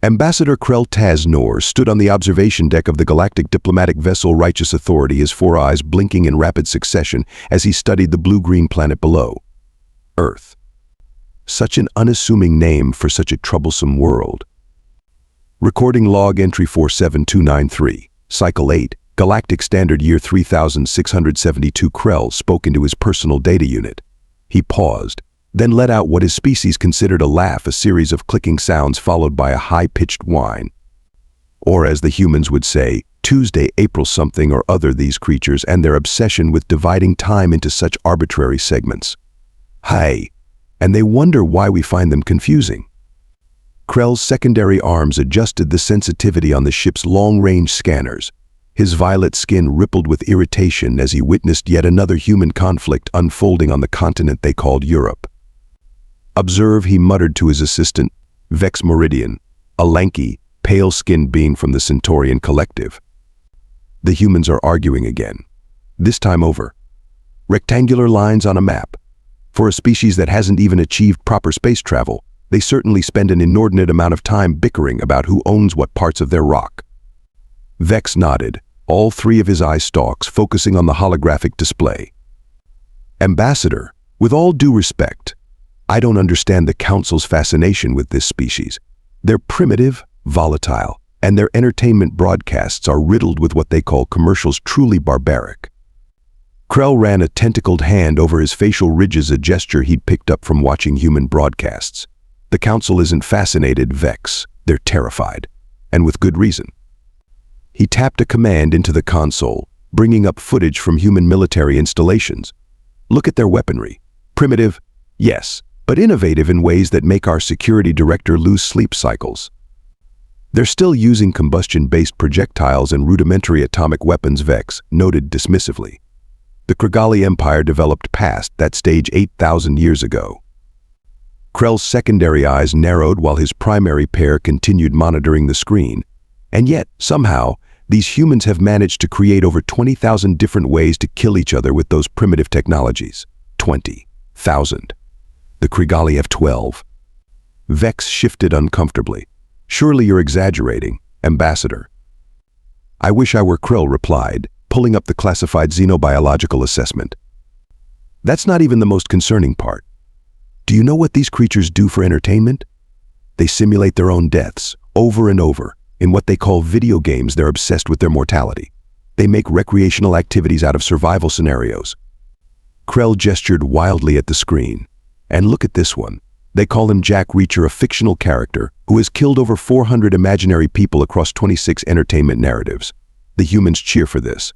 Ambassador Kraz'Tuur stood on the observation deck of the galactic diplomatic vessel Righteous Authority, his four eyes blinking in rapid succession as he studied the blue-green planet below. Earth. Such an unassuming name for such a troublesome world. Recording log entry 47293, Cycle 8, Galactic Standard Year 3672. Krell spoke into his personal data unit. He paused, then let out what his species considered a laugh, a series of clicking sounds followed by a high-pitched whine. Or as the humans would say, Tuesday, April something or other, these creatures and their obsession with dividing time into such arbitrary segments. Hi. And they wonder why we find them confusing. Krell's secondary arms adjusted the sensitivity on the ship's long-range scanners. His violet skin rippled with irritation as he witnessed yet another human conflict unfolding on the continent they called Europe. Observe, he muttered to his assistant, Vex Meridian, a lanky, pale-skinned being from the Centaurian collective. The humans are arguing again. This time over. Rectangular lines on a map. For a species that hasn't even achieved proper space travel, they certainly spend an inordinate amount of time bickering about who owns what parts of their rock. Vex nodded, all three of his eye stalks focusing on the holographic display. Ambassador, with all due respect, I don't understand the Council's fascination with this species. They're primitive, volatile, and their entertainment broadcasts are riddled with what they call commercials truly barbaric. Krell ran a tentacled hand over his facial ridges, a gesture he'd picked up from watching human broadcasts. The Council isn't fascinated, Vex. They're terrified. And with good reason. He tapped a command into the console, bringing up footage from human military installations. Look at their weaponry. Primitive, yes, but innovative in ways that make our security director lose sleep cycles. They're still using combustion-based projectiles and rudimentary atomic weapons, Vex noted dismissively. The Krigali Empire developed past that stage 8,000 years ago. Krell's secondary eyes narrowed while his primary pair continued monitoring the screen. And yet, somehow, these humans have managed to create over 20,000 different ways to kill each other with those primitive technologies. 20,000. The Krigali have 12. Vex shifted uncomfortably. Surely you're exaggerating, Ambassador. I wish I were, Krell replied, pulling up the classified xenobiological assessment. That's not even the most concerning part. Do you know what these creatures do for entertainment? They simulate their own deaths, over and over. In what they call video games, they're obsessed with their mortality. They make recreational activities out of survival scenarios. Krell gestured wildly at the screen. And look at this one. They call him Jack Reacher, a fictional character who has killed over 400 imaginary people across 26 entertainment narratives. The humans cheer for this.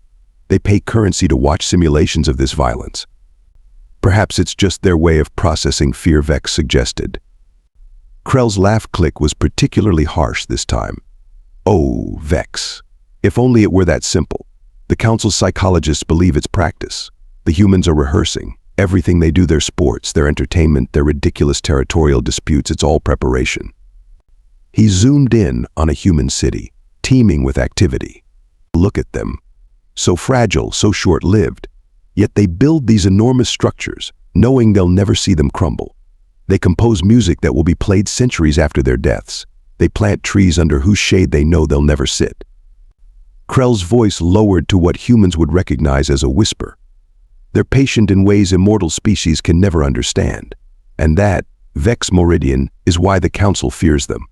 They pay currency to watch simulations of this violence. Perhaps it's just their way of processing fear, Vex suggested. Krell's laugh click was particularly harsh this time. Oh, Vex. If only it were that simple. The Council's psychologists believe it's practice. The humans are rehearsing. Everything they do, their sports, their entertainment, their ridiculous territorial disputes, it's all preparation. He zoomed in on a human city, teeming with activity. Look at them. So fragile, so short-lived. Yet they build these enormous structures, knowing they'll never see them crumble. They compose music that will be played centuries after their deaths. They plant trees under whose shade they know they'll never sit. Krell's voice lowered to what humans would recognize as a whisper. They're patient in ways immortal species can never understand. And that, Vex Meridian, is why the Council fears them.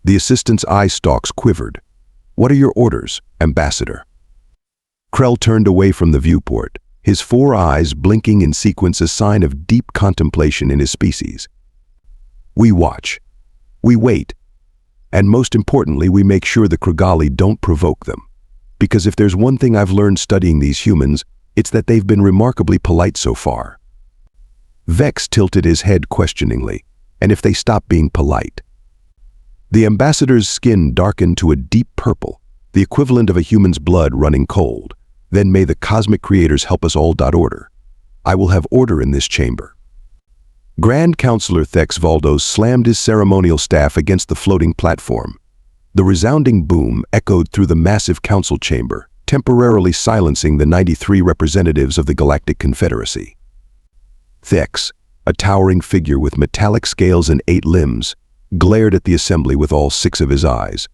The assistant's eye stalks quivered. What are your orders, Ambassador? Krell turned away from the viewport, his four eyes blinking in sequence, a sign of deep contemplation in his species. We watch. We wait. And most importantly, we make sure the Krigali don't provoke them. Because if there's one thing I've learned studying these humans, it's that they've been remarkably polite so far. Vex tilted his head questioningly. And if they stop being polite? The Ambassador's skin darkened to a deep purple, the equivalent of a human's blood running cold. Then may the cosmic creators help us all. Order. I will have order in this chamber. Grand Counselor Thex Valdos slammed his ceremonial staff against the floating platform. The resounding boom echoed through the massive council chamber, temporarily silencing the 93 representatives of the Galactic Confederacy. Thex, a towering figure with metallic scales and 8 limbs, glared at the assembly with all 6 of his eyes.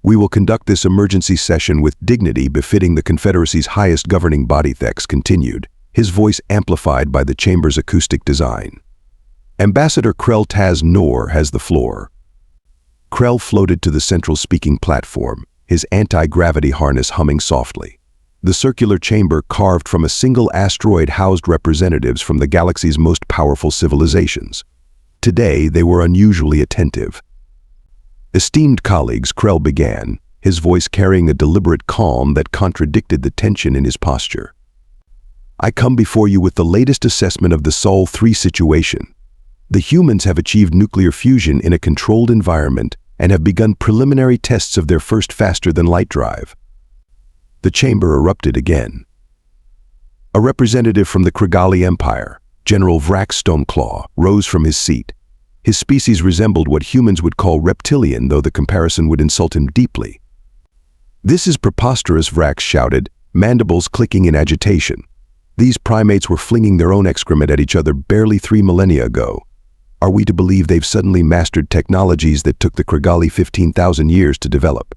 "We will conduct this emergency session with dignity befitting the Confederacy's highest governing body," Thex continued, his voice amplified by the chamber's acoustic design. "Ambassador Kraz'Tuur has the floor." Krell floated to the central speaking platform, his anti-gravity harness humming softly. The circular chamber carved from a single asteroid housed representatives from the galaxy's most powerful civilizations. Today, they were unusually attentive. "Esteemed colleagues," Krell began, his voice carrying a deliberate calm that contradicted the tension in his posture. "I come before you with the latest assessment of the Sol 3 situation. The humans have achieved nuclear fusion in a controlled environment and have begun preliminary tests of their first faster-than-light drive." The chamber erupted again. A representative from the Krigali Empire, General Vrax Stoneclaw, rose from his seat. His species resembled what humans would call reptilian, though the comparison would insult him deeply. "This is preposterous," Vrax shouted, mandibles clicking in agitation. "These primates were flinging their own excrement at each other barely 3 millennia ago. Are we to believe they've suddenly mastered technologies that took the Krigali 15,000 years to develop?"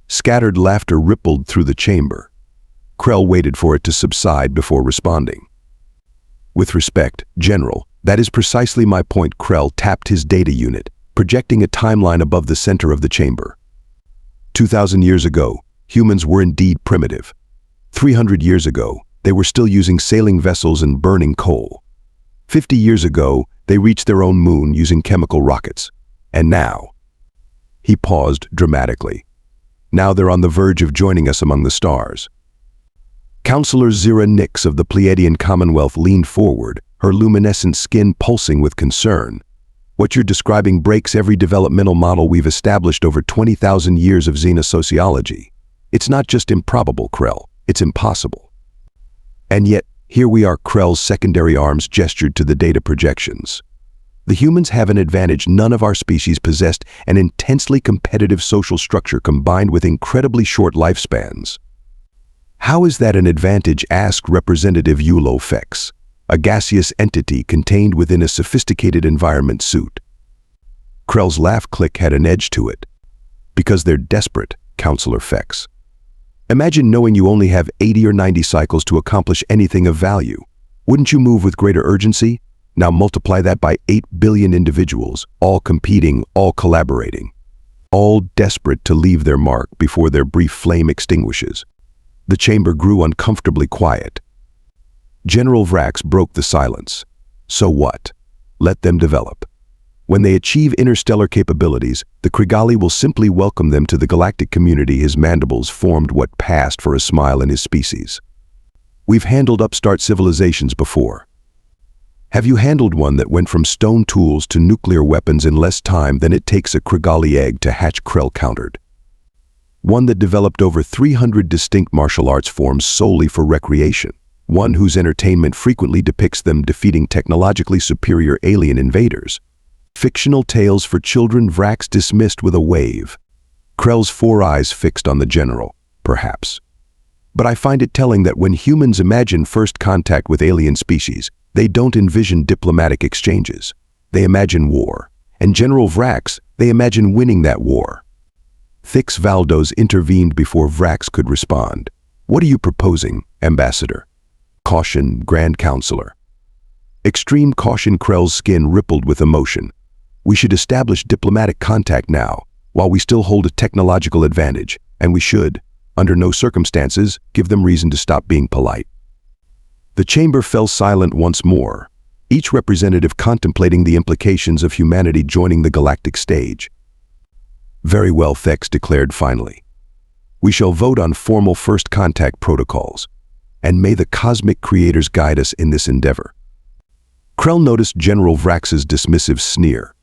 Scattered laughter rippled through the chamber. Krell waited for it to subside before responding. "With respect, General, that is precisely my point." Krell tapped his data unit, projecting a timeline above the center of the chamber. 2,000 years ago, humans were indeed primitive. 300 years ago, they were still using sailing vessels and burning coal. 50 years ago, they reached their own moon using chemical rockets. And now—" He paused dramatically. "Now they're on the verge of joining us among the stars." Counselor Zira Nix of the Pleiadian Commonwealth leaned forward, her luminescent skin pulsing with concern. "What you're describing breaks every developmental model we've established over 20,000 years of xenosociology. It's not just improbable, Krell, it's impossible." And yet, here we are. Krell's secondary arms gestured to the data projections. "The humans have an advantage none of our species possessed, an intensely competitive social structure combined with incredibly short lifespans." "How is that an advantage?" asked Representative Yulo Fex, a gaseous entity contained within a sophisticated environment suit. Krell's laugh click had an edge to it. "Because they're desperate, Counselor Fex. Imagine knowing you only have 80 or 90 cycles to accomplish anything of value. Wouldn't you move with greater urgency? Now multiply that by 8 billion individuals, all competing, all collaborating, all desperate to leave their mark before their brief flame extinguishes." The chamber grew uncomfortably quiet. General Vrax broke the silence. "So what? Let them develop. When they achieve interstellar capabilities, the Krigali will simply welcome them to the galactic community." His mandibles formed what passed for a smile in his species. "We've handled upstart civilizations before. Have you handled one that went from stone tools to nuclear weapons in less time than it takes a Krigali egg to hatch?" Krell countered. "One that developed over 300 distinct martial arts forms solely for recreation. One whose entertainment frequently depicts them defeating technologically superior alien invaders. Fictional tales for children." Vrax dismissed with a wave. Krell's 4 eyes fixed on the general. "Perhaps. But I find it telling that when humans imagine first contact with alien species, they don't envision diplomatic exchanges. They imagine war. And General Vrax, they imagine winning that war." Thix Valdos intervened before Vrax could respond. "What are you proposing, Ambassador?" "Caution, Grand Counselor." "Extreme caution." Krell's skin rippled with emotion. "We should establish diplomatic contact now, while we still hold a technological advantage, and we should, under no circumstances, give them reason to stop being polite." The chamber fell silent once more, each representative contemplating the implications of humanity joining the galactic stage. "Very well," Thex declared finally. "We shall vote on formal first contact protocols, and may the cosmic creators guide us in this endeavor." Krell noticed General Vrax's dismissive sneer.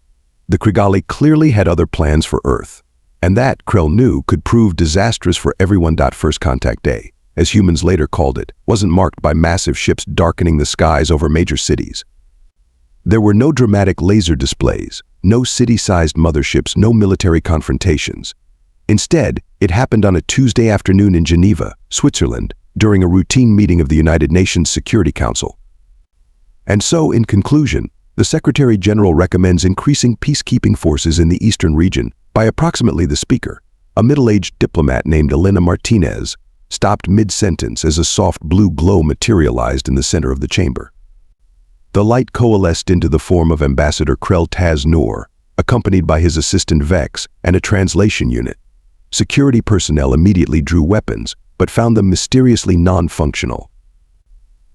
The Krigali clearly had other plans for Earth, and that, Krell knew, could prove disastrous for everyone. First Contact Day, as humans later called it, wasn't marked by massive ships darkening the skies over major cities. There were no dramatic laser displays, no city-sized motherships, no military confrontations. Instead, it happened on a Tuesday afternoon in Geneva, Switzerland, during a routine meeting of the United Nations Security Council. And so, in conclusion, The Secretary General recommends increasing peacekeeping forces in the eastern region by approximately. The speaker, a middle-aged diplomat named Elena Martinez, stopped mid-sentence as a soft blue glow materialized in the center of the chamber. The light coalesced into the form of Ambassador Kraz'Tuur, accompanied by his assistant Vex and a translation unit. Security personnel immediately drew weapons, but found them mysteriously non-functional.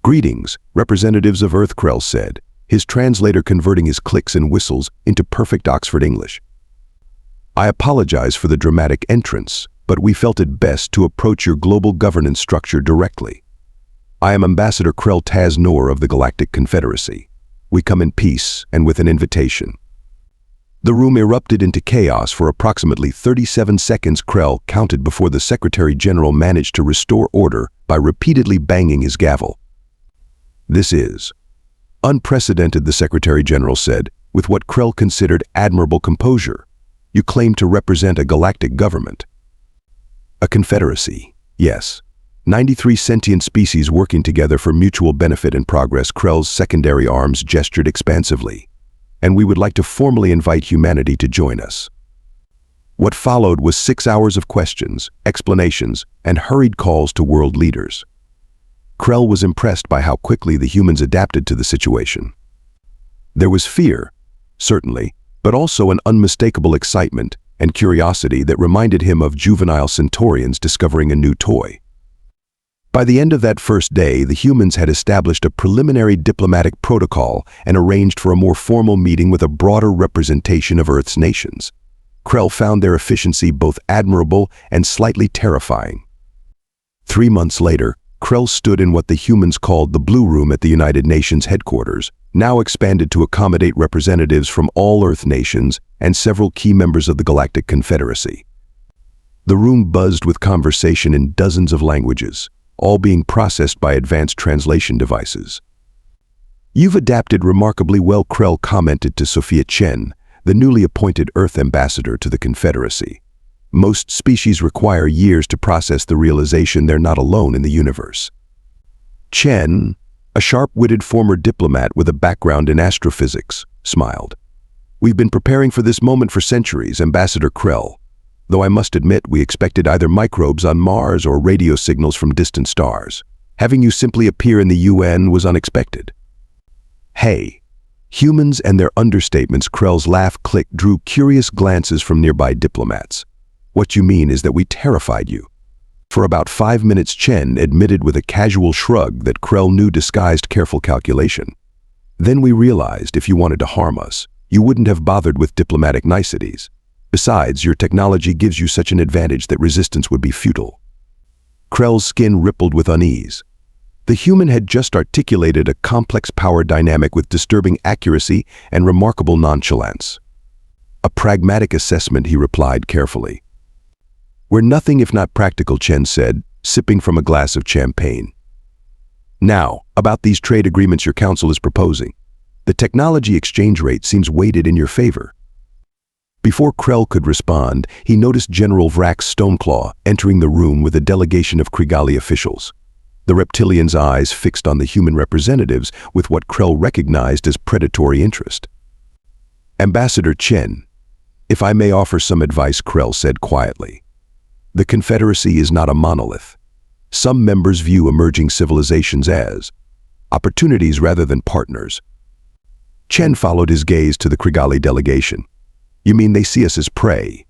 "Greetings, representatives of Earth," Krell said, his translator converting his clicks and whistles into perfect Oxford English. "I apologize for the dramatic entrance, but we felt it best to approach your global governance structure directly. I am Ambassador Kraz'Tuur of the Galactic Confederacy. We come in peace and with an invitation." The room erupted into chaos for approximately 37 seconds. Krell counted before the Secretary General managed to restore order by repeatedly banging his gavel. "This is unprecedented," the Secretary General said, with what Krell considered admirable composure. "You claim to represent a galactic government." "A confederacy, yes. 93 sentient species working together for mutual benefit and progress." Krell's secondary arms gestured expansively. "And we would like to formally invite humanity to join us." What followed was 6 hours of questions, explanations, and hurried calls to world leaders. Krell was impressed by how quickly the humans adapted to the situation. There was fear, certainly, but also an unmistakable excitement and curiosity that reminded him of juvenile centaurians discovering a new toy. By the end of that first day, the humans had established a preliminary diplomatic protocol and arranged for a more formal meeting with a broader representation of Earth's nations. Krell found their efficiency both admirable and slightly terrifying. 3 months later, Krell stood in what the humans called the Blue Room at the United Nations headquarters, now expanded to accommodate representatives from all Earth nations and several key members of the Galactic Confederacy. The room buzzed with conversation in dozens of languages, all being processed by advanced translation devices. "You've adapted remarkably well," Krell commented to Sophia Chen, the newly appointed Earth ambassador to the Confederacy. "Most species require years to process the realization they're not alone in the universe." Chen, a sharp-witted former diplomat with a background in astrophysics, smiled. "We've been preparing for this moment for centuries, Ambassador Krell. Though I must admit we expected either microbes on Mars or radio signals from distant stars. Having you simply appear in the UN was unexpected." "Hey, humans and their understatements," Krell's laugh click drew curious glances from nearby diplomats. "What you mean is that we terrified you." For about 5 minutes, Chen admitted with a casual shrug that Krell knew disguised careful calculation. "Then we realized if you wanted to harm us, you wouldn't have bothered with diplomatic niceties. Besides, your technology gives you such an advantage that resistance would be futile." Krell's skin rippled with unease. The human had just articulated a complex power dynamic with disturbing accuracy and remarkable nonchalance. "A pragmatic assessment," he replied carefully. "We're nothing if not practical," Chen said, sipping from a glass of champagne. "Now, about these trade agreements your council is proposing. The technology exchange rate seems weighted in your favor." Before Krell could respond, he noticed General Vrax Stoneclaw entering the room with a delegation of Krigali officials. The reptilian's eyes fixed on the human representatives with what Krell recognized as predatory interest. "Ambassador Chen, if I may offer some advice," Krell said quietly. "The Confederacy is not a monolith. Some members view emerging civilizations as opportunities rather than partners." Chen followed his gaze to the Krigali delegation. "You mean they see us as prey?"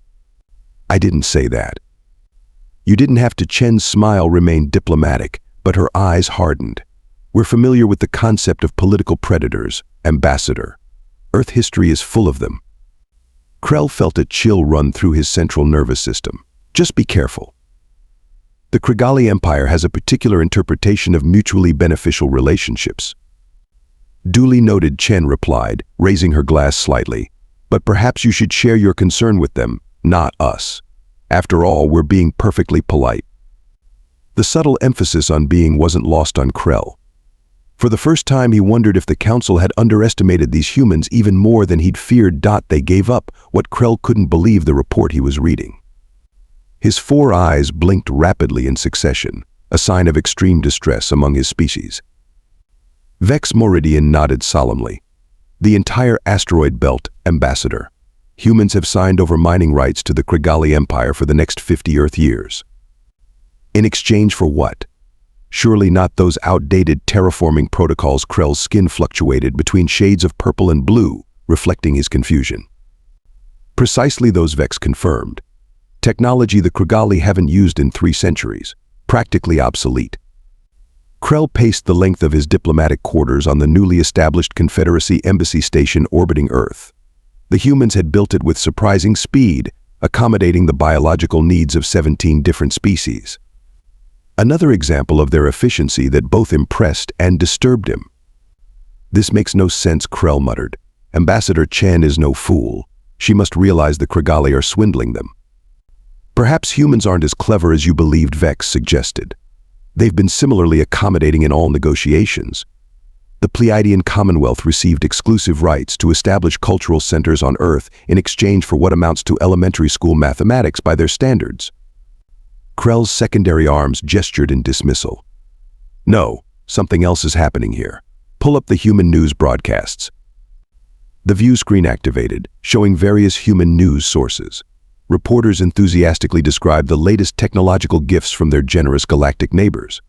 "I didn't say that." "You didn't have to." Chen's smile remained diplomatic, but her eyes hardened. "We're familiar with the concept of political predators, Ambassador. Earth history is full of them." Krell felt a chill run through his central nervous system. "Just be careful. The Krigali Empire has a particular interpretation of mutually beneficial relationships." "Duly noted," Chen replied, raising her glass slightly. "But perhaps you should share your concern with them, not us. After all, we're being perfectly polite." The subtle emphasis on being wasn't lost on Krell. For the first time, he wondered if the council had underestimated these humans even more than he'd feared. They gave up what Krell couldn't believe the report he was reading. His 4 eyes blinked rapidly in succession, a sign of extreme distress among his species. Vex Meridian nodded solemnly. The entire asteroid belt, Ambassador. Humans have signed over mining rights to the Krigali Empire for the next 50 Earth years. In exchange for what? Surely not those outdated terraforming protocols. Krell's skin fluctuated between shades of purple and blue, reflecting his confusion. Precisely those Vex confirmed. Technology the Krigali haven't used in 3 centuries, practically obsolete. Krell paced the length of his diplomatic quarters on the newly established Confederacy Embassy Station orbiting Earth. The humans had built it with surprising speed, accommodating the biological needs of 17 different species. Another example of their efficiency that both impressed and disturbed him. This makes no sense, Krell muttered. Ambassador Chen is no fool. She must realize the Krigali are swindling them. Perhaps humans aren't as clever as you believed, Vex suggested. They've been similarly accommodating in all negotiations. The Pleiadian Commonwealth received exclusive rights to establish cultural centers on Earth in exchange for what amounts to elementary school mathematics by their standards. Krell's secondary arms gestured in dismissal. No, something else is happening here. Pull up the human news broadcasts. The view screen activated, showing various human news sources. Reporters enthusiastically described the latest technological gifts from their generous galactic neighbors.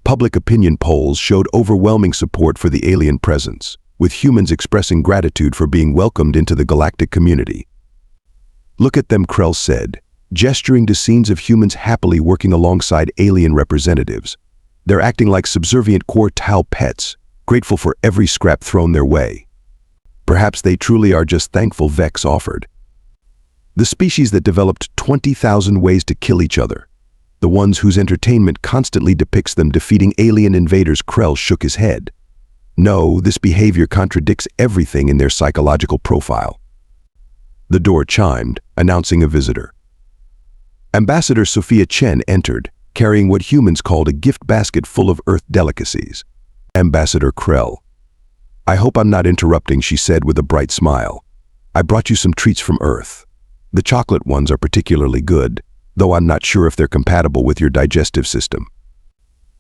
Public opinion polls showed overwhelming support for the alien presence, with humans expressing gratitude for being welcomed into the galactic community. Look at them, Krell said, gesturing to scenes of humans happily working alongside alien representatives. They're acting like subservient Quartal pets, grateful for every scrap thrown their way. Perhaps they truly are just thankful, Vex offered. The species that developed 20,000 ways to kill each other. The ones whose entertainment constantly depicts them defeating alien invaders. Krell shook his head. No, this behavior contradicts everything in their psychological profile. The door chimed, announcing a visitor. Ambassador Sophia Chen entered, carrying what humans called a gift basket full of Earth delicacies. Ambassador Krell. I hope I'm not interrupting, she said with a bright smile. I brought you some treats from Earth. The chocolate ones are particularly good, though I'm not sure if they're compatible with your digestive system.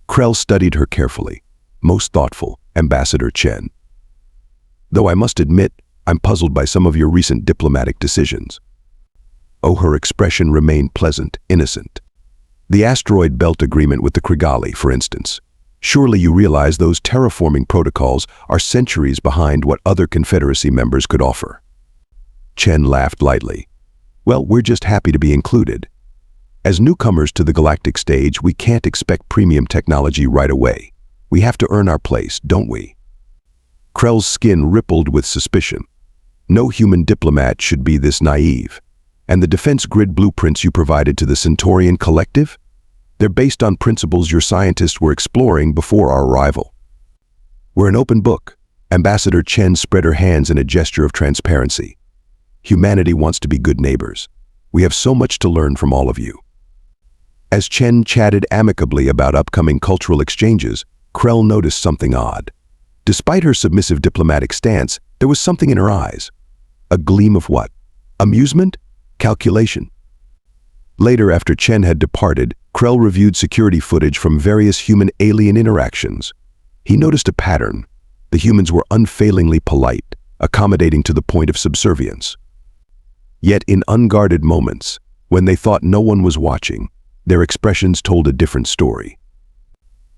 Krell studied her carefully. Most thoughtful, Ambassador Chen. Though I must admit, I'm puzzled by some of your recent diplomatic decisions. Oh, her expression remained pleasant, innocent. The asteroid belt agreement with the Krigali, for instance. Surely you realize those terraforming protocols are centuries behind what other Confederacy members could offer. Chen laughed lightly. Well, we're just happy to be included. As newcomers to the galactic stage, we can't expect premium technology right away. We have to earn our place, don't we? Krell's skin rippled with suspicion. No human diplomat should be this naive. And the defense grid blueprints you provided to the Centaurian Collective? They're based on principles your scientists were exploring before our arrival. We're an open book. Ambassador Chen spread her hands in a gesture of transparency. Humanity wants to be good neighbors. We have so much to learn from all of you. As Chen chatted amicably about upcoming cultural exchanges, Krell noticed something odd. Despite her submissive diplomatic stance, there was something in her eyes. A gleam of what? Amusement? Calculation? Later, after Chen had departed, Krell reviewed security footage from various human-alien interactions. He noticed a pattern. The humans were unfailingly polite, accommodating to the point of subservience. Yet in unguarded moments, when they thought no one was watching, their expressions told a different story.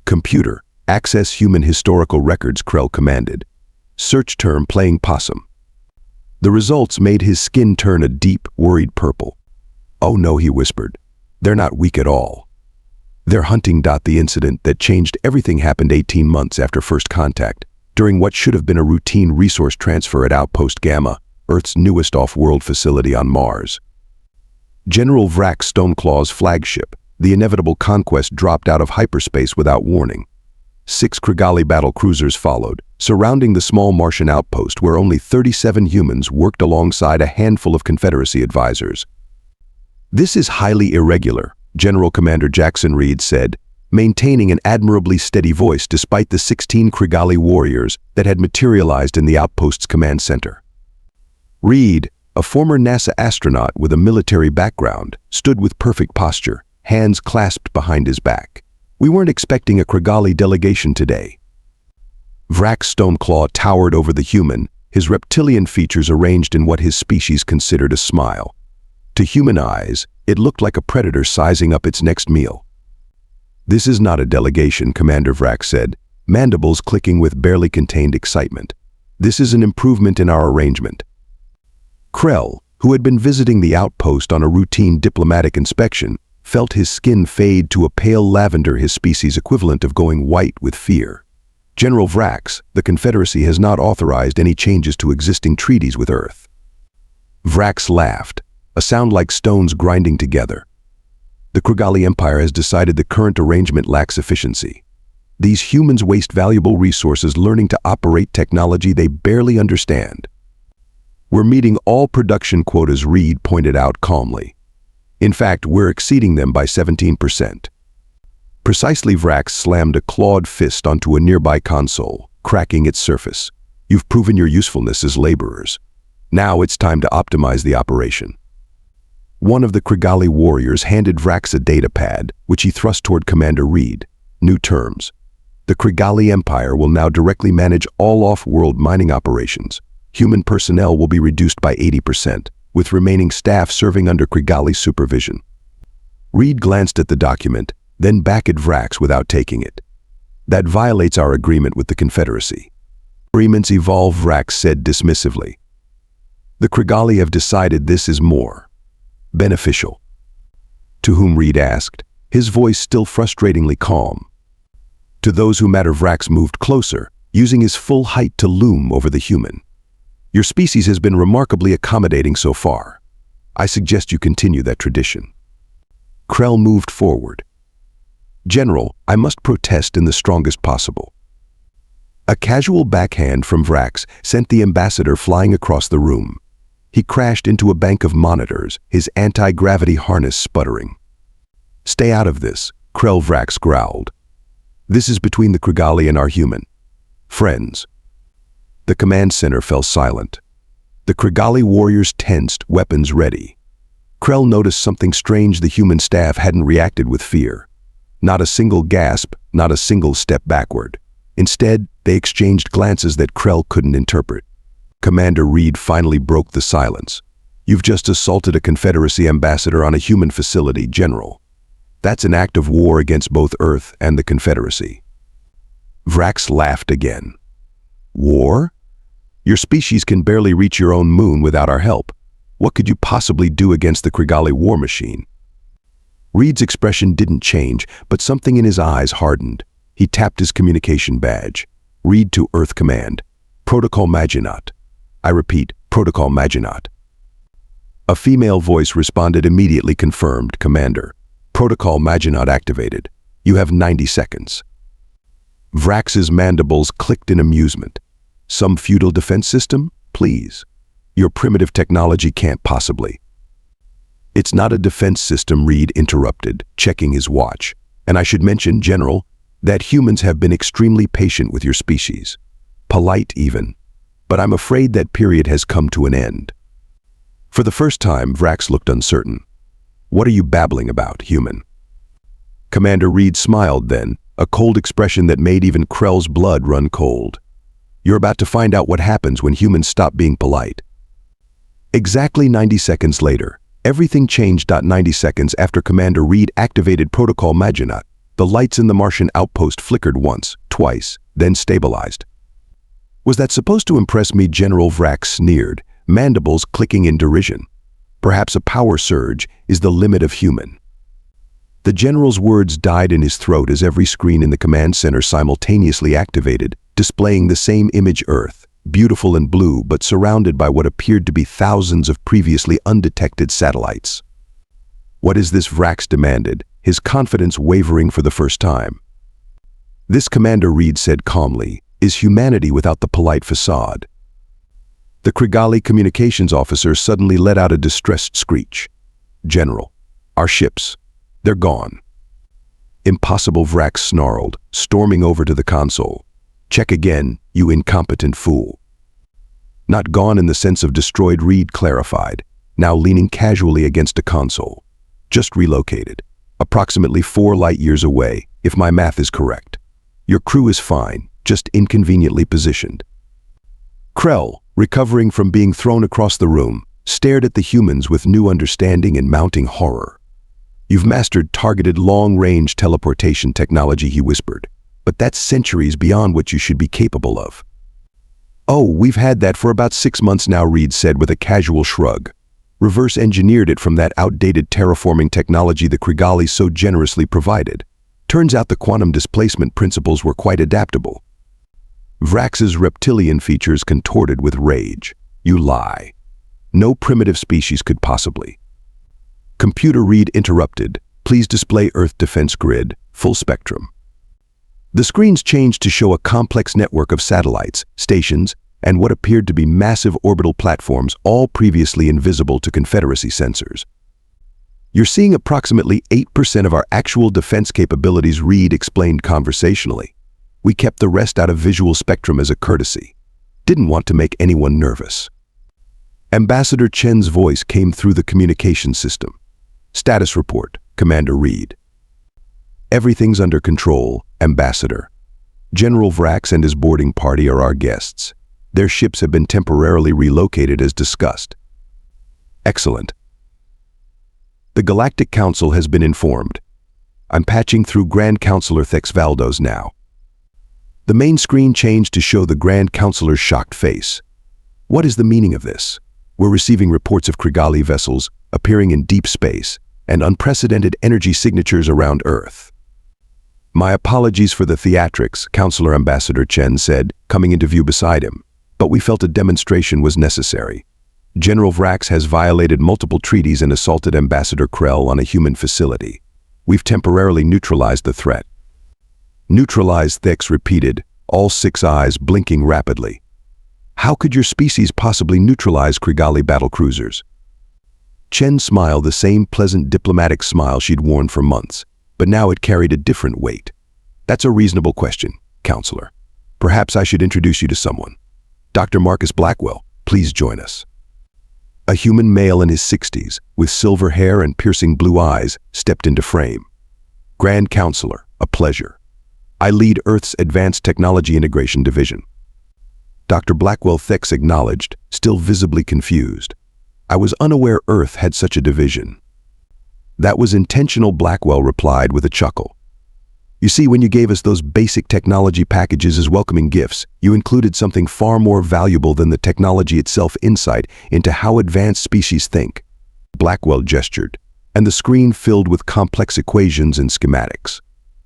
Computer, access human historical records, Krell commanded. Search term playing possum. The results made his skin turn a deep, worried purple. Oh no, he whispered. They're not weak at all. They're hunting. The incident that changed everything happened 18 months after first contact, during what should have been a routine resource transfer at Outpost Gamma, Earth's newest off-world facility on Mars. General Vrak Stoneclaw's flagship, the inevitable Conquest, dropped out of hyperspace without warning. 6 Krigali battle cruisers followed, surrounding the small Martian outpost where only 37 humans worked alongside a handful of Confederacy advisors. This is highly irregular, General Commander Jackson Reed said, maintaining an admirably steady voice despite the 16 Krigali warriors that had materialized in the outpost's command center. Reed, a former NASA astronaut with a military background, stood with perfect posture, hands clasped behind his back. We weren't expecting a Krigali delegation today. Vrak Stoneclaw towered over the human, his reptilian features arranged in what his species considered a smile. To human eyes, it looked like a predator sizing up its next meal. "This is not a delegation," Commander Vrax said, mandibles clicking with barely contained excitement. "This is an improvement in our arrangement." Krell, who had been visiting the outpost on a routine diplomatic inspection, felt his skin fade to a pale lavender, his species' equivalent of going white with fear. "General Vrax, the Confederacy has not authorized any changes to existing treaties with Earth." Vrax laughed, a sound like stones grinding together. "The Krigali Empire has decided the current arrangement lacks efficiency. These humans waste valuable resources learning to operate technology they barely understand." "We're meeting all production quotas," Reed pointed out calmly. "In fact, we're exceeding them by 17%. Precisely. Vrax slammed a clawed fist onto a nearby console, cracking its surface. "You've proven your usefulness as laborers. Now it's time to optimize the operation." One of the Krigali warriors handed Vrax a data pad, which he thrust toward Commander Reed. "New terms. The Krigali Empire will now directly manage all off-world mining operations. Human personnel will be reduced by 80%, with remaining staff serving under Krigali supervision." Reed glanced at the document, then back at Vrax without taking it. "That violates our agreement with the Confederacy." "Agreements evolve," Vrax said dismissively. "The Krigali have decided this is more beneficial." "To whom?" Reed asked, his voice still frustratingly calm. "To those who matter." Vrax moved closer, using his full height to loom over the human. "Your species has been remarkably accommodating so far. I suggest you continue that tradition." Krell moved forward. "General, I must protest in the strongest possible." A casual backhand from Vrax sent the ambassador flying across the room. He crashed into a bank of monitors, his anti-gravity harness sputtering. "Stay out of this," Krell. Vrax growled. "This is between the Krigali and our human friends." The command center fell silent. The Krigali warriors tensed, weapons ready. Krell noticed something strange. The human staff hadn't reacted with fear. Not a single gasp, not a single step backward. Instead, they exchanged glances that Krell couldn't interpret. Commander Reed finally broke the silence. "You've just assaulted a Confederacy ambassador on a human facility, General. That's an act of war against both Earth and the Confederacy." Vrax laughed again. "War? Your species can barely reach your own moon without our help. What could you possibly do against the Krigali war machine?" Reed's expression didn't change, but something in his eyes hardened. He tapped his communication badge. "Reed to Earth Command. Protocol Maginot. I repeat, Protocol Maginot." A female voice responded immediately. "Confirmed, Commander. Protocol Maginot activated. You have 90 seconds. Vrax's mandibles clicked in amusement. "Some feudal defense system? Please. Your primitive technology can't possibly." "It's not a defense system," Reed interrupted, checking his watch. "And I should mention, General, that humans have been extremely patient with your species. Polite even. But I'm afraid that period has come to an end." For the first time, Vrax looked uncertain. "What are you babbling about, human?" Commander Reed smiled then, a cold expression that made even Krell's blood run cold. "You're about to find out what happens when humans stop being polite." Exactly 90 seconds later, everything changed. 90 seconds after Commander Reed activated Protocol Maginot, the lights in the Martian outpost flickered once, twice, then stabilized. "Was that supposed to impress me?" General Vrax sneered, mandibles clicking in derision. "Perhaps a power surge is the limit of human." The general's words died in his throat as every screen in the command center simultaneously activated, displaying the same image: Earth, beautiful and blue, but surrounded by what appeared to be thousands of previously undetected satellites. "What is this?" Vrax demanded, his confidence wavering for the first time. "This," Commander Reed said calmly, "is humanity without the polite facade." The Krigali communications officer suddenly let out a distressed screech. "General, our ships, they're gone." "Impossible," Vrax snarled, storming over to the console. "Check again, you incompetent fool." "Not gone in the sense of destroyed," Reed clarified, now leaning casually against a console. "Just relocated. Approximately 4 light-years away, if my math is correct. Your crew is fine, just inconveniently positioned." "Krell, recovering from being thrown across the room, stared at the humans with new understanding and mounting horror. "You've mastered targeted long-range teleportation technology," he whispered, "but that's centuries beyond what you should be capable of." "Oh, we've had that for about 6 months now," Reed said with a casual shrug. "Reverse engineered it from that outdated terraforming technology the Krigali so generously provided. Turns out the quantum displacement principles were quite adaptable." Vrax's reptilian features contorted with rage. "You lie. No primitive species could possibly." "Computer," Reed interrupted. "Please display Earth defense grid, full spectrum." The screens changed to show a complex network of satellites, stations, and what appeared to be massive orbital platforms, all previously invisible to Confederacy sensors. "You're seeing approximately 8% of our actual defense capabilities," Reed explained conversationally. "We kept the rest out of visual spectrum as a courtesy. Didn't want to make anyone nervous." Ambassador Chen's voice came through the communication system. "Status report, Commander Reed." "Everything's under control, Ambassador. General Vrax and his boarding party are our guests. Their ships have been temporarily relocated as discussed." "Excellent. The Galactic Council has been informed. I'm patching through Grand Counselor Thex Valdos now." The main screen changed to show the Grand Counselor's shocked face. "What is the meaning of this? We're receiving reports of Krigali vessels appearing in deep space and unprecedented energy signatures around Earth." "My apologies for the theatrics," Counselor Ambassador Chen said, coming into view beside him, "but we felt a demonstration was necessary. General Vrax has violated multiple treaties and assaulted Ambassador Krell on a human facility. We've temporarily neutralized the threat." "Neutralized," Thex repeated, all 6 eyes blinking rapidly. "How could your species possibly neutralize Krigali battlecruisers?" Chen smiled, the same pleasant diplomatic smile she'd worn for months, but now it carried a different weight. "That's a reasonable question, Counselor. Perhaps I should introduce you to someone. Dr. Marcus Blackwell, please join us." A human male in his 60s, with silver hair and piercing blue eyes, stepped into frame. "Grand Counselor, a pleasure. I lead Earth's Advanced Technology Integration Division." Dr. Blackwell Thex acknowledged, still visibly confused. "I was unaware Earth had such a division." "That was intentional," Blackwell replied with a chuckle. "You see, when you gave us those basic technology packages as welcoming gifts, you included something far more valuable than the technology itself: insight into how advanced species think." Blackwell gestured, and the screen filled with complex equations and schematics.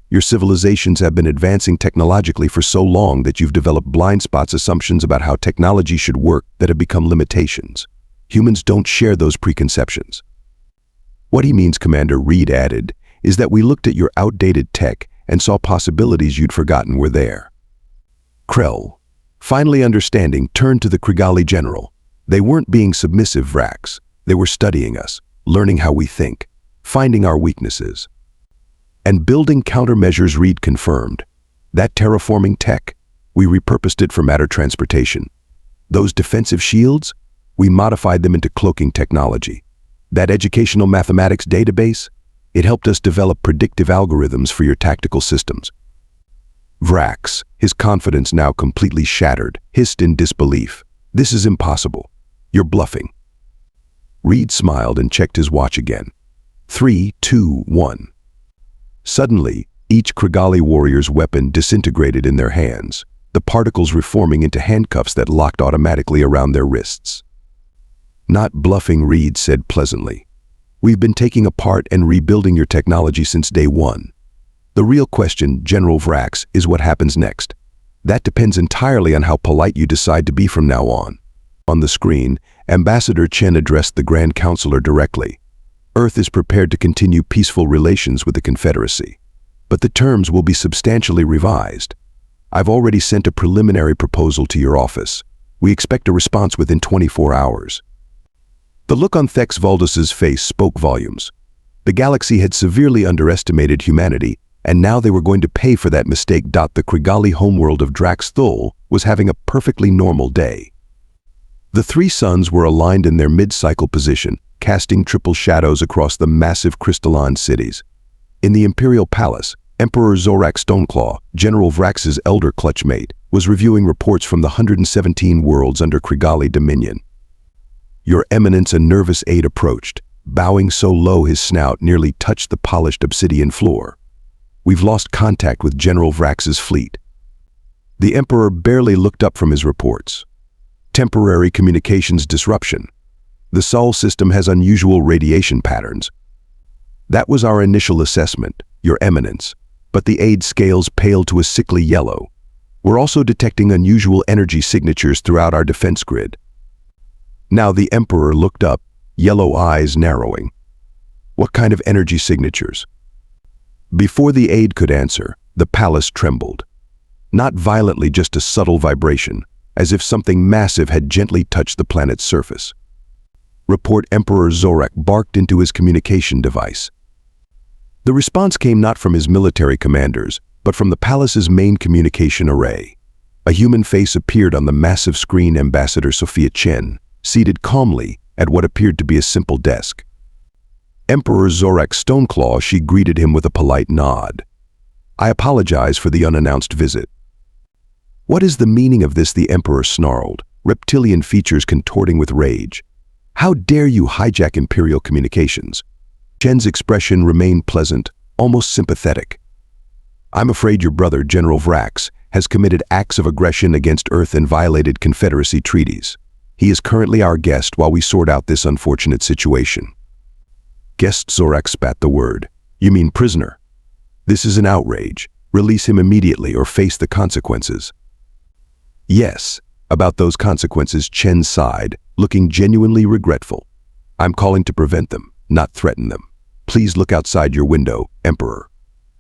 "Your civilizations have been advancing technologically for so long that you've developed blind spots, assumptions about how technology should work that have become limitations. Humans don't share those preconceptions." "What he means," Commander Reed added, "is that we looked at your outdated tech and saw possibilities you'd forgotten were there." Krell, finally understanding, turned to the Krigali general. "They weren't being submissive, Vrax. They were studying us, learning how we think, finding our weaknesses, and building countermeasures." Reed confirmed. "That terraforming tech, we repurposed it for matter transportation. Those defensive shields, we modified them into cloaking technology. That educational mathematics database, it helped us develop predictive algorithms for your tactical systems." Vrax, his confidence now completely shattered, hissed in disbelief. "This is impossible. You're bluffing." Reed smiled and checked his watch again. 3, 2, 1. Suddenly, each Krigali warrior's weapon disintegrated in their hands, the particles reforming into handcuffs that locked automatically around their wrists. "Not bluffing," Reed said pleasantly. "We've been taking apart and rebuilding your technology since day one. The real question, General Vrax, is what happens next. That depends entirely on how polite you decide to be from now on." On the screen, Ambassador Chen addressed the Grand Counselor directly. "Earth is prepared to continue peaceful relations with the Confederacy, but the terms will be substantially revised. I've already sent a preliminary proposal to your office. We expect a response within 24 hours. The look on Thex Valdos's face spoke volumes. The galaxy had severely underestimated humanity, and now they were going to pay for that mistake. The Krigali homeworld of Drax-Thul was having a perfectly normal day. The 3 suns were aligned in their mid-cycle position, casting triple shadows across the massive crystalline cities. In the Imperial Palace, Emperor Zorak Stoneclaw, General Vrax's elder clutchmate, was reviewing reports from the 117 worlds under Krigali dominion. Your Eminence, a nervous aide approached, bowing so low his snout nearly touched the polished obsidian floor. We've lost contact with General Vrax's fleet. The Emperor barely looked up from his reports. Temporary communications disruption. The Sol system has unusual radiation patterns. That was our initial assessment, Your Eminence, but the aid scales paled to a sickly yellow. We're also detecting unusual energy signatures throughout our defense grid. Now the Emperor looked up, yellow eyes narrowing. What kind of energy signatures? Before the aide could answer, the palace trembled. Not violently, just a subtle vibration, as if something massive had gently touched the planet's surface. Report Emperor Zorak barked into his communication device. The response came not from his military commanders, but from the palace's main communication array. A human face appeared on the massive screen. Ambassador Sophia Chen, seated calmly at what appeared to be a simple desk. Emperor Zorak Stoneclaw, she greeted him with a polite nod. I apologize for the unannounced visit. What is the meaning of this? The Emperor snarled, reptilian features contorting with rage. How dare you hijack Imperial communications? Chen's expression remained pleasant, almost sympathetic. I'm afraid your brother, General Vrax, has committed acts of aggression against Earth and violated Confederacy treaties. He is currently our guest while we sort out this unfortunate situation. Guest? Zorak spat the word. You mean prisoner? This is an outrage. Release him immediately or face the consequences. Yes, about those consequences, Chen sighed, looking genuinely regretful. I'm calling to prevent them, not threaten them. Please look outside your window, Emperor.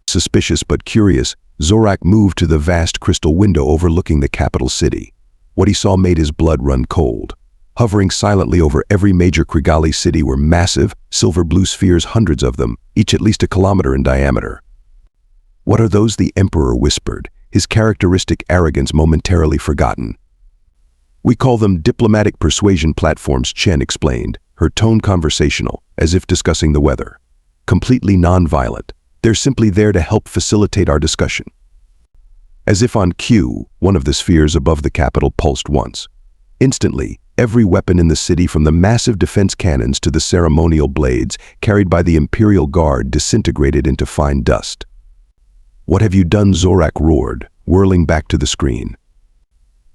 Suspicious but curious, Zorak moved to the vast crystal window overlooking the capital city. What he saw made his blood run cold. Hovering silently over every major Krigali city were massive, silver-blue spheres, hundreds of them, each at least a kilometer in diameter. What are those? The Emperor whispered, his characteristic arrogance momentarily forgotten. We call them diplomatic persuasion platforms, Chen explained, her tone conversational, as if discussing the weather. Completely non-violent. They're simply there to help facilitate our discussion. As if on cue, one of the spheres above the capital pulsed once. Instantly, every weapon in the city, from the massive defense cannons to the ceremonial blades carried by the Imperial Guard, disintegrated into fine dust. What have you done? Zorak roared, whirling back to the screen.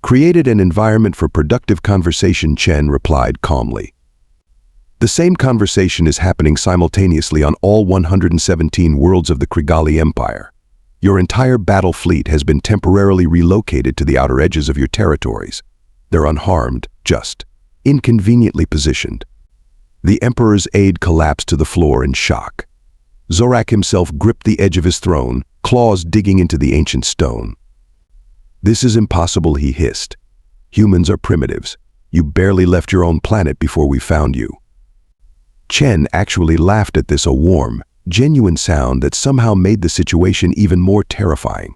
Created an environment for productive conversation, Chen replied calmly. The same conversation is happening simultaneously on all 117 worlds of the Krigali Empire. Your entire battle fleet has been temporarily relocated to the outer edges of your territories. They're unharmed, just inconveniently positioned. The Emperor's aide collapsed to the floor in shock. Zorak himself gripped the edge of his throne, claws digging into the ancient stone. This is impossible, he hissed. Humans are primitives. You barely left your own planet before we found you. Chen actually laughed at this, a warm, genuine sound that somehow made the situation even more terrifying.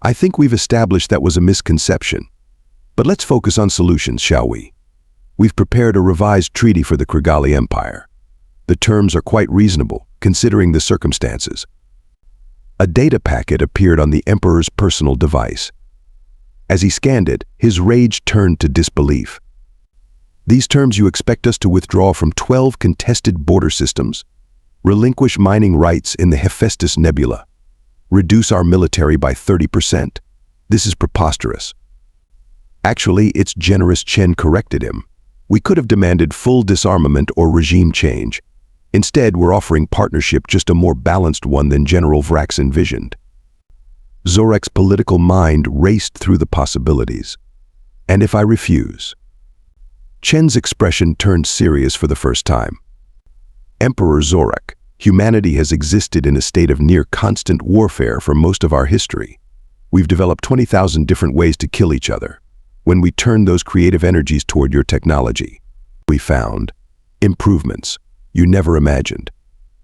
I think we've established that was a misconception. But let's focus on solutions, shall we? We've prepared a revised treaty for the Krigali Empire. The terms are quite reasonable, considering the circumstances. A data packet appeared on the Emperor's personal device. As he scanned it, his rage turned to disbelief. These terms: you expect us to withdraw from 12 contested border systems, relinquish mining rights in the Hephaestus Nebula, reduce our military by 30%. This is preposterous. Actually, it's generous, Chen corrected him. We could have demanded full disarmament or regime change. Instead, we're offering partnership, just a more balanced one than General Vrax envisioned. Zorak's political mind raced through the possibilities. And if I refuse? Chen's expression turned serious for the first time. Emperor Zorak, humanity has existed in a state of near constant warfare for most of our history. We've developed 20,000 different ways to kill each other. When we turned those creative energies toward your technology, we found improvements you never imagined.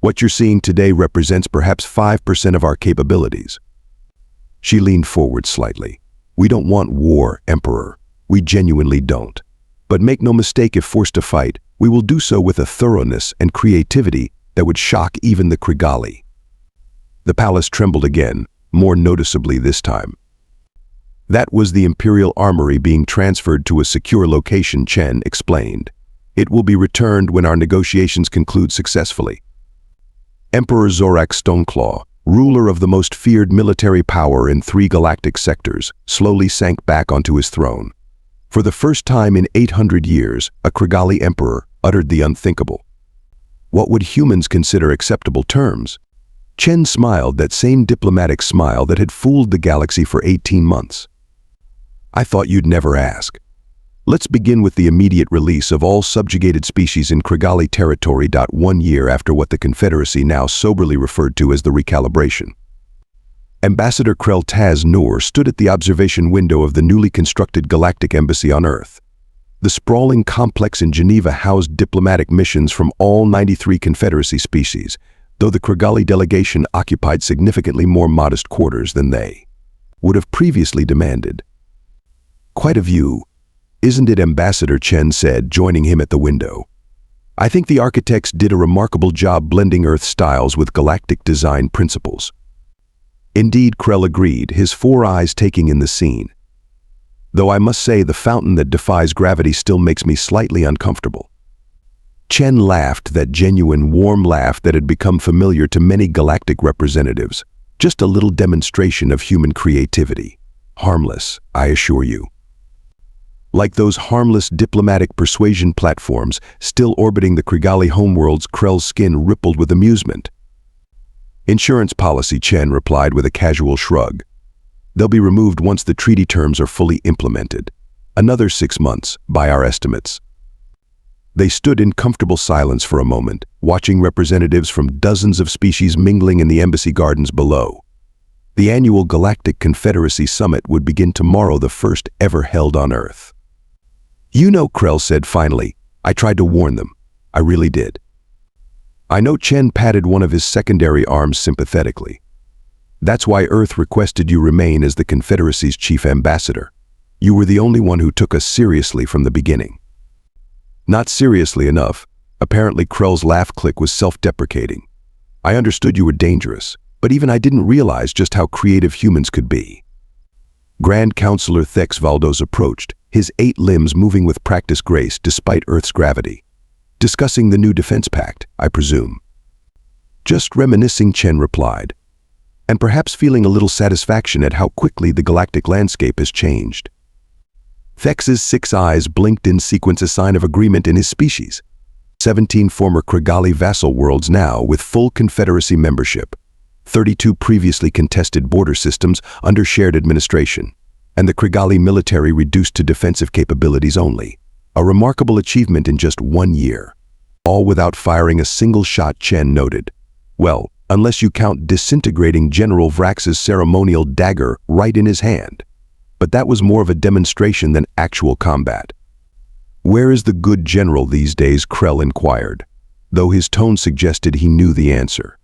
What you're seeing today represents perhaps 5% of our capabilities. She leaned forward slightly. We don't want war, Emperor. We genuinely don't. But make no mistake, if forced to fight, we will do so with a thoroughness and creativity that would shock even the Krigali. The palace trembled again, more noticeably this time. That was the Imperial Armory being transferred to a secure location, Chen explained. It will be returned when our negotiations conclude successfully. Emperor Zorak Stoneclaw, ruler of the most feared military power in 3 galactic sectors, slowly sank back onto his throne. For the first time in 800 years, a Krigali emperor uttered the unthinkable. What would humans consider acceptable terms? Chen smiled, that same diplomatic smile that had fooled the galaxy for 18 months. I thought you'd never ask. Let's begin with the immediate release of all subjugated species in Krigali territory. 1 year after what the Confederacy now soberly referred to as the recalibration. Ambassador Kraz'Tuur stood at the observation window of the newly constructed Galactic Embassy on Earth. The sprawling complex in Geneva housed diplomatic missions from all 93 Confederacy species, though the Krigali delegation occupied significantly more modest quarters than they would have previously demanded. Quite a view, isn't it? Ambassador Chen said, joining him at the window. I think the architects did a remarkable job blending Earth styles with galactic design principles. Indeed, Krell agreed, his 4 eyes taking in the scene. Though I must say the fountain that defies gravity still makes me slightly uncomfortable. Chen laughed, that genuine, warm laugh that had become familiar to many galactic representatives. Just a little demonstration of human creativity. Harmless, I assure you. Like those harmless diplomatic persuasion platforms still orbiting the Krigali homeworlds, Krell's skin rippled with amusement. Insurance policy, Chen replied with a casual shrug. They'll be removed once the treaty terms are fully implemented. Another 6 months, by our estimates. They stood in comfortable silence for a moment, watching representatives from dozens of species mingling in the embassy gardens below. The annual Galactic Confederacy Summit would begin tomorrow, the first ever held on Earth. You know, Krell said finally, I tried to warn them. I really did. I know. Chen patted one of his secondary arms sympathetically. That's why Earth requested you remain as the Confederacy's chief ambassador. You were the only one who took us seriously from the beginning. Not seriously enough. Apparently Krell's laugh click was self-deprecating. I understood you were dangerous, but even I didn't realize just how creative humans could be. Grand Counselor Thex Valdos approached, his 8 limbs moving with practiced grace despite Earth's gravity. Discussing the new defense pact, I presume. Just reminiscing, Chen replied, and perhaps feeling a little satisfaction at how quickly the galactic landscape has changed. Thex's 6 eyes blinked in sequence, a sign of agreement in his species. 17 former Krigali vassal worlds now with full Confederacy membership. 32 previously contested border systems under shared administration. And the Krigali military reduced to defensive capabilities only. A remarkable achievement in just 1 year. All without firing a single shot, Chen noted. Well, unless you count disintegrating General Vrax's ceremonial dagger right in his hand. But that was more of a demonstration than actual combat. Where is the good general these days? Krell inquired, though his tone suggested he knew the answer.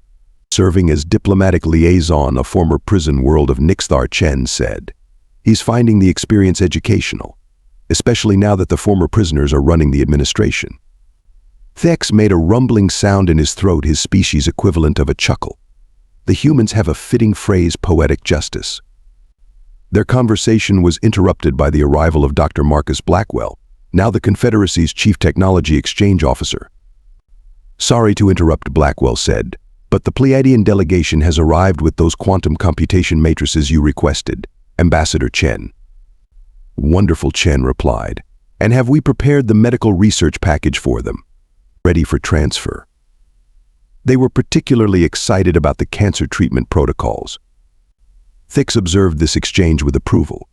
Serving as diplomatic liaison, a former prison world of Nixthar, Chen said. He's finding the experience educational, especially now that the former prisoners are running the administration. Thex made a rumbling sound in his throat, his species equivalent of a chuckle. The humans have a fitting phrase, poetic justice. Their conversation was interrupted by the arrival of Dr. Marcus Blackwell, now the Confederacy's Chief Technology Exchange Officer. Sorry to interrupt, Blackwell said, but the Pleiadian delegation has arrived with those quantum computation matrices you requested, Ambassador Chen. Wonderful, Chen replied. And have we prepared the medical research package for them? Ready for transfer. They were particularly excited about the cancer treatment protocols. Thix observed this exchange with approval.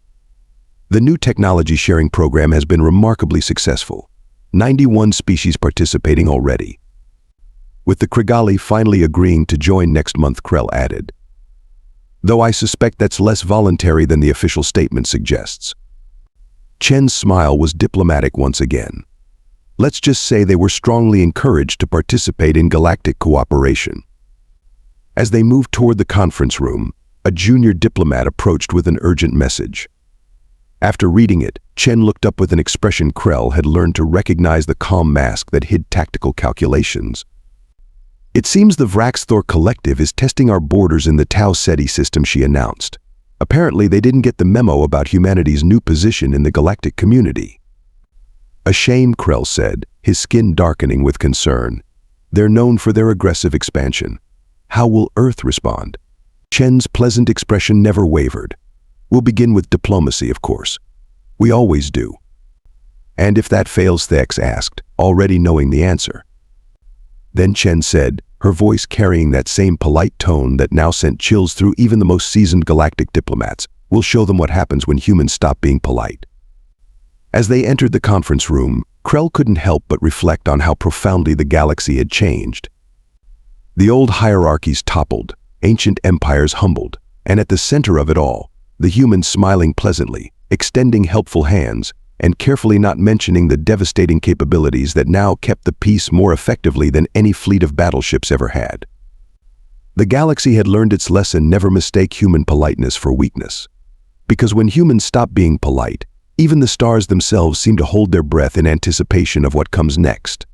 The new technology sharing program has been remarkably successful. 91 species participating already. With the Krigali finally agreeing to join next month, Krell added. Though I suspect that's less voluntary than the official statement suggests. Chen's smile was diplomatic once again. Let's just say they were strongly encouraged to participate in galactic cooperation. As they moved toward the conference room, a junior diplomat approached with an urgent message. After reading it, Chen looked up with an expression Krell had learned to recognize, the calm mask that hid tactical calculations. It seems the Vrax'Thor Collective is testing our borders in the Tau Ceti system, she announced. Apparently, they didn't get the memo about humanity's new position in the galactic community. "A shame," Krell said, his skin darkening with concern. "They're known for their aggressive expansion. How will Earth respond?" Chen's pleasant expression never wavered. "We'll begin with diplomacy, of course. We always do." "And if that fails?" Thex asked, already knowing the answer. Then Chen said, her voice carrying that same polite tone that now sent chills through even the most seasoned galactic diplomats, "We'll show them what happens when humans stop being polite." As they entered the conference room, Krell couldn't help but reflect on how profoundly the galaxy had changed. The old hierarchies toppled, ancient empires humbled, and at the center of it all, the humans smiling pleasantly, extending helpful hands, and carefully not mentioning the devastating capabilities that now kept the peace more effectively than any fleet of battleships ever had. The galaxy had learned its lesson: never mistake human politeness for weakness. Because when humans stop being polite, even the stars themselves seem to hold their breath in anticipation of what comes next.